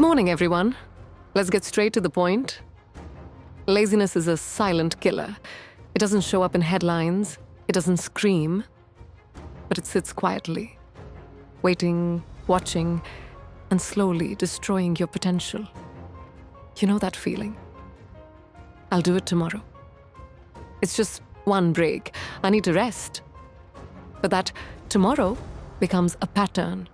morning, everyone. Let's get straight to the point. Laziness is a silent killer. It doesn't show up in headlines. It doesn't scream. But it sits quietly, waiting, watching, and slowly destroying your potential. You know that feeling? I'll do it tomorrow. It's just one break. I need to rest. But that tomorrow becomes a pattern.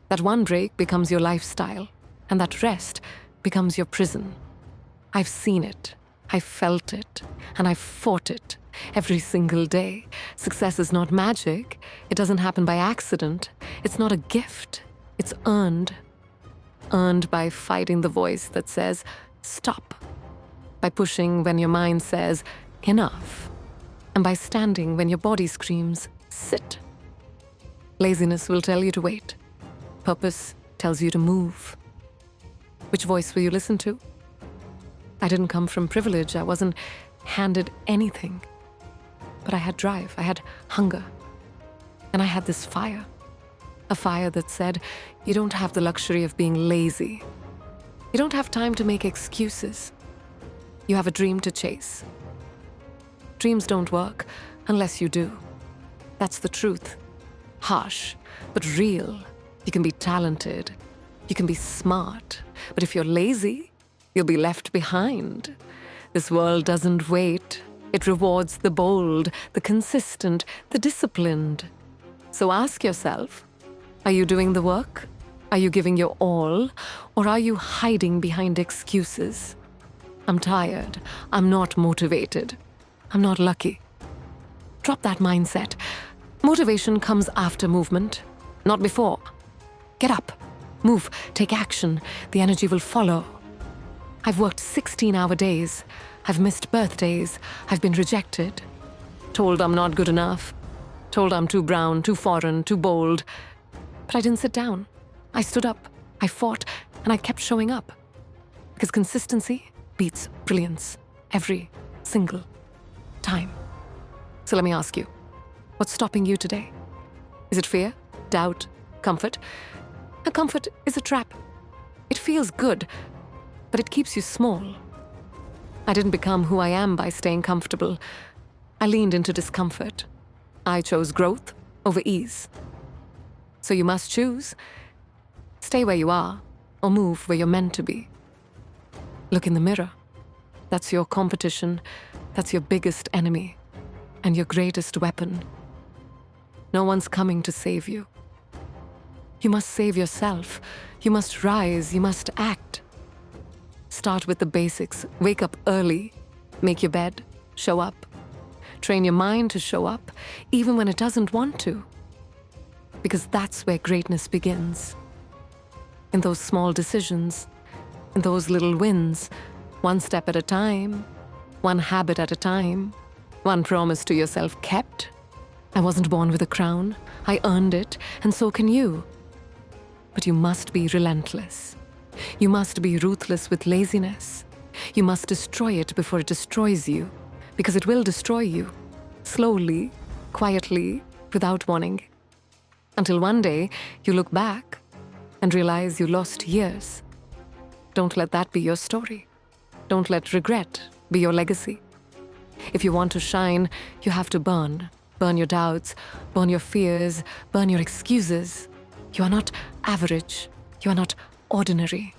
That one break becomes your lifestyle. And that rest becomes your prison. I've seen it. I've felt it. And I've fought it every single day. Success is not magic. It doesn't happen by accident. It's not a gift. It's earned. Earned by fighting the voice that says, stop. By pushing when your mind says, enough. And by standing when your body screams, sit. Laziness will tell you to wait. Purpose tells you to move. Which voice will you listen to? I didn't come from privilege. I wasn't handed anything. But I had drive. I had hunger. And I had this fire. A fire that said, you don't have the luxury of being lazy. You don't have time to make excuses. You have a dream to chase. Dreams don't work unless you do. That's the truth. Harsh, but real. You can be talented. You can be smart. But if you're lazy, you'll be left behind. This world doesn't wait. It rewards the bold, the consistent, the disciplined. So ask yourself, are you doing the work? Are you giving your all? Or are you hiding behind excuses? I'm tired. I'm not motivated. I'm not lucky. Drop that mindset. Motivation comes after movement, not before. Get up. Move. Take action. The energy will follow. I've worked 16-hour days. I've missed birthdays. I've been rejected. Told I'm not good enough. Told I'm too brown, too foreign, too bold. But I didn't sit down. I stood up. I fought. And I kept showing up. Because consistency beats brilliance every single time. So let me ask you, what's stopping you today? Is it fear, doubt, comfort? A comfort is a trap. It feels good, but it keeps you small. I didn't become who I am by staying comfortable. I leaned into discomfort. I chose growth over ease. So you must choose. Stay where you are, or move where you're meant to be. Look in the mirror. That's your competition. That's your biggest enemy. And your greatest weapon. No one's coming to save you. You must save yourself. You must rise. You must act. Start with the basics. Wake up early. Make your bed. Show up. Train your mind to show up, even when it doesn't want to. Because that's where greatness begins. In those small decisions, in those little wins, one step at a time, one habit at a time, one promise to yourself kept. I wasn't born with a crown. I earned it, and so can you. But you must be relentless. You must be ruthless with laziness. You must destroy it before it destroys you, because it will destroy you, slowly, quietly, without warning. Until one day, you look back and realize you lost years. Don't let that be your story. Don't let regret be your legacy. If you want to shine, you have to burn. Burn your doubts, burn your fears, burn your excuses. You are not average. You are not ordinary.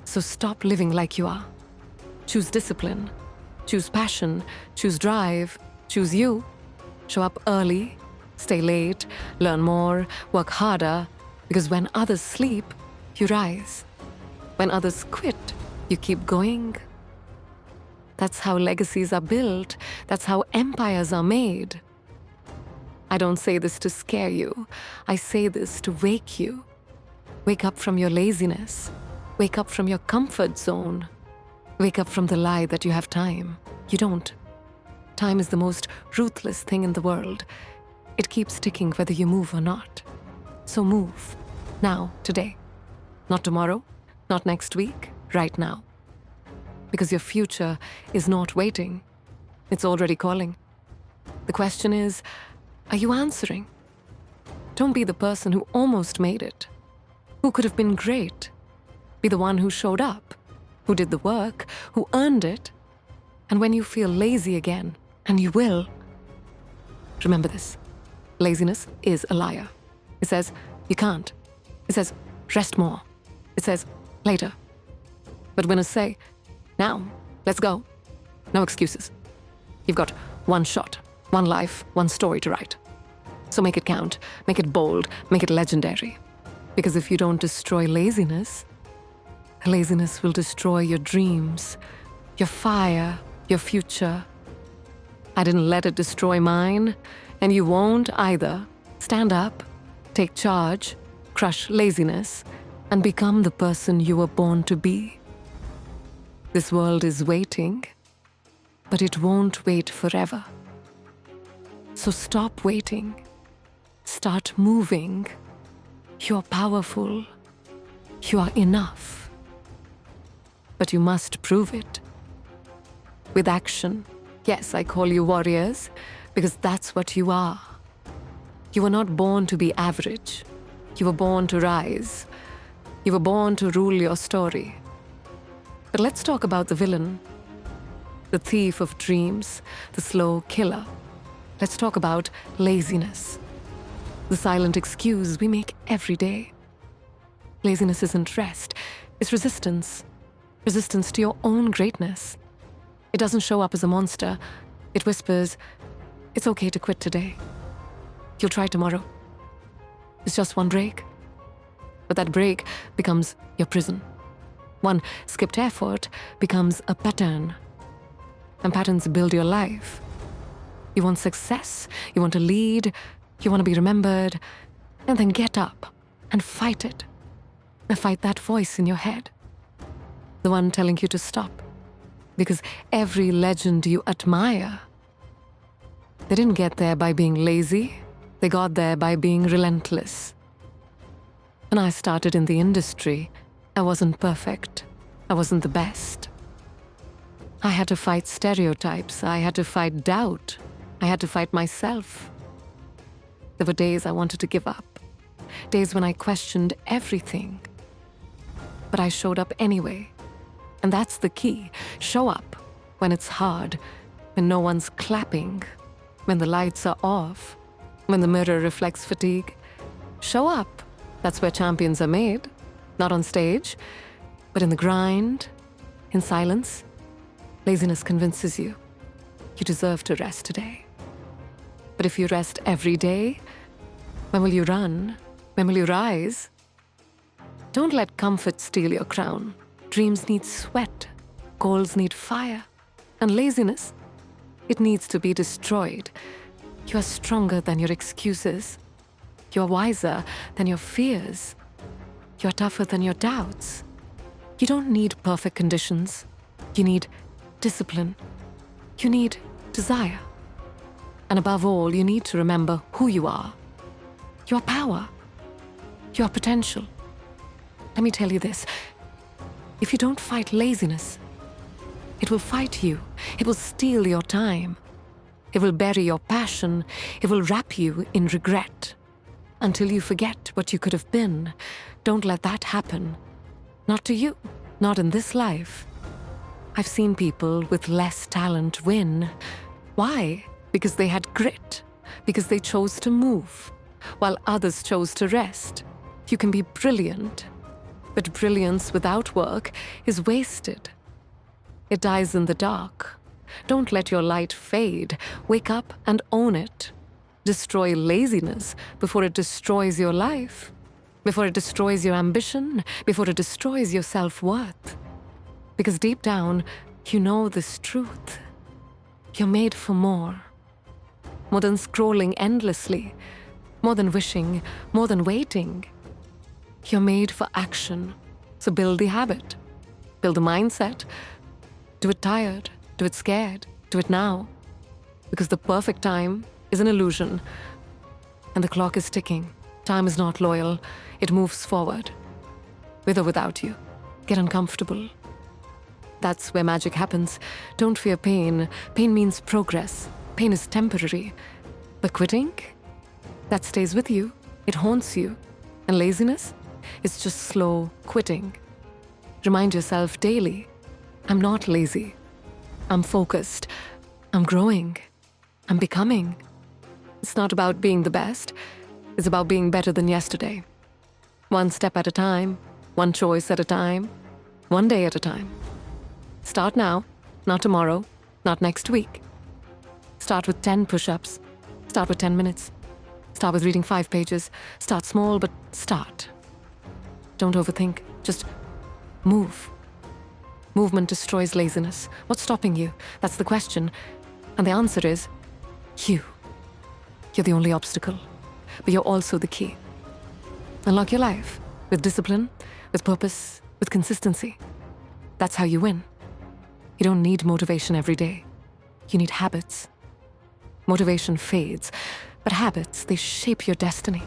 So stop living like you are. Choose discipline. Choose passion. Choose drive. Choose you. Show up early. Stay late. Learn more. Work harder. Because when others sleep, you rise. When others quit, you keep going. That's how legacies are built. That's how empires are made. I don't say this to scare you. I say this to wake you. Wake up from your laziness. Wake up from your comfort zone. Wake up from the lie that you have time. You don't. Time is the most ruthless thing in the world. It keeps ticking whether you move or not. So move. Now, today. Not tomorrow, not next week, right now. Because your future is not waiting. It's already calling. The question is, are you answering? Don't be the person who almost made it, who could have been great. Be the one who showed up, who did the work, who earned it. And when you feel lazy again, and you will, remember this. Laziness is a liar. It says, you can't. It says, rest more. It says, later. But winners say, now, let's go. No excuses. You've got one shot, one life, one story to write. So make it count, make it bold, make it legendary. Because if you don't destroy laziness, laziness will destroy your dreams, your fire, your future. I didn't let it destroy mine, and you won't either. Stand up, take charge, crush laziness, and become the person you were born to be. This world is waiting, but it won't wait forever. So stop waiting. Start moving. You're powerful. You are enough. But you must prove it. With action. Yes, I call you warriors, because that's what you are. You were not born to be average. You were born to rise. You were born to rule your story. But let's talk about the villain. The thief of dreams, the slow killer. Let's talk about laziness. The silent excuse we make every day. Laziness isn't rest, it's resistance. Resistance to your own greatness. It doesn't show up as a monster. It whispers, it's okay to quit today. You'll try tomorrow. It's just one break. But that break becomes your prison. One skipped effort becomes a pattern. And patterns build your life. You want success, you want to lead, you want to be remembered, and then get up and fight it. And fight that voice in your head. The one telling you to stop. Because every legend you admire, they didn't get there by being lazy, they got there by being relentless. When I started in the industry, I wasn't perfect. I wasn't the best. I had to fight stereotypes. I had to fight doubt. I had to fight myself. There were days I wanted to give up. Days when I questioned everything. But I showed up anyway. And that's the key. Show up when it's hard, when no one's clapping, when the lights are off, when the mirror reflects fatigue. Show up. That's where champions are made. Not on stage, but in the grind, in silence. Laziness convinces you you deserve to rest today. But if you rest every day, when will you run? When will you rise? Don't let comfort steal your crown. Dreams need sweat. Goals need fire. And laziness, it needs to be destroyed. You are stronger than your excuses. You are wiser than your fears. You are tougher than your doubts. You don't need perfect conditions. You need discipline. You need desire. And above all, you need to remember who you are. Your power. Your potential. Let me tell you this. If you don't fight laziness, it will fight you. It will steal your time. It will bury your passion. It will wrap you in regret. Until you forget what you could have been. Don't let that happen. Not to you. Not in this life. I've seen people with less talent win. Why? Because they had grit. Because they chose to move. While others chose to rest. You can be brilliant. But brilliance without work is wasted. It dies in the dark. Don't let your light fade. Wake up and own it. Destroy laziness before it destroys your life. Before it destroys your ambition. Before it destroys your self-worth. Because deep down, you know this truth. You're made for more. More than scrolling endlessly. More than wishing. More than waiting. You're made for action. So build the habit. Build the mindset. Do it tired. Do it scared. Do it now. Because the perfect time is an illusion. And the clock is ticking. Time is not loyal. It moves forward. With or without you. Get uncomfortable. That's where magic happens. Don't fear pain. Pain means progress. Pain is temporary. But quitting? That stays with you. It haunts you. And laziness? It's just slow quitting. Remind yourself daily, I'm not lazy. I'm focused. I'm growing. I'm becoming. It's not about being the best. It's about being better than yesterday. One step at a time, one choice at a time, one day at a time. Start now, not tomorrow, not next week. Start with 10 push-ups. Start with 10 minutes. Start with reading 5 pages. Start small, but start. Don't overthink. Just move. Movement destroys laziness. What's stopping you? That's the question. And the answer is you. You're the only obstacle, but you're also the key. Unlock your life with discipline, with purpose, with consistency. That's how you win. You don't need motivation every day. You need habits. Motivation fades, but habits, they shape your destiny.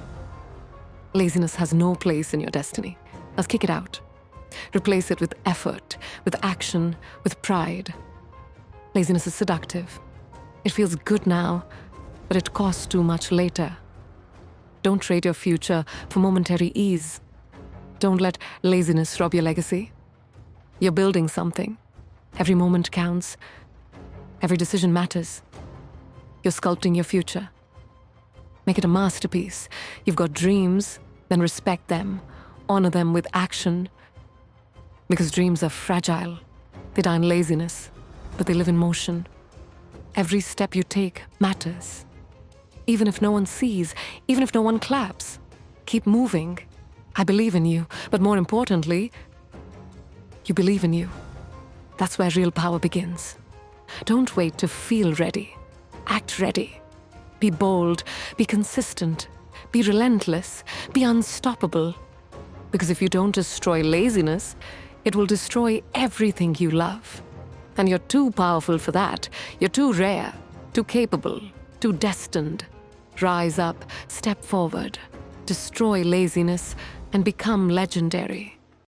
Laziness has no place in your destiny. Let's kick it out. Replace it with effort, with action, with pride. Laziness is seductive. It feels good now, but it costs too much later. Don't trade your future for momentary ease. Don't let laziness rob your legacy. You're building something. Every moment counts. Every decision matters. You're sculpting your future. Make it a masterpiece. You've got dreams, then respect them. Honor them with action. Because dreams are fragile. They die in laziness, but they live in motion. Every step you take matters. Even if no one sees, even if no one claps, keep moving. I believe in you, but more importantly, you believe in you. That's where real power begins. Don't wait to feel ready. Act ready. Be bold, be consistent, be relentless, be unstoppable. Because if you don't destroy laziness, it will destroy everything you love. And you're too powerful for that. You're too rare, too capable, too destined. Rise up, step forward, destroy laziness, and become legendary.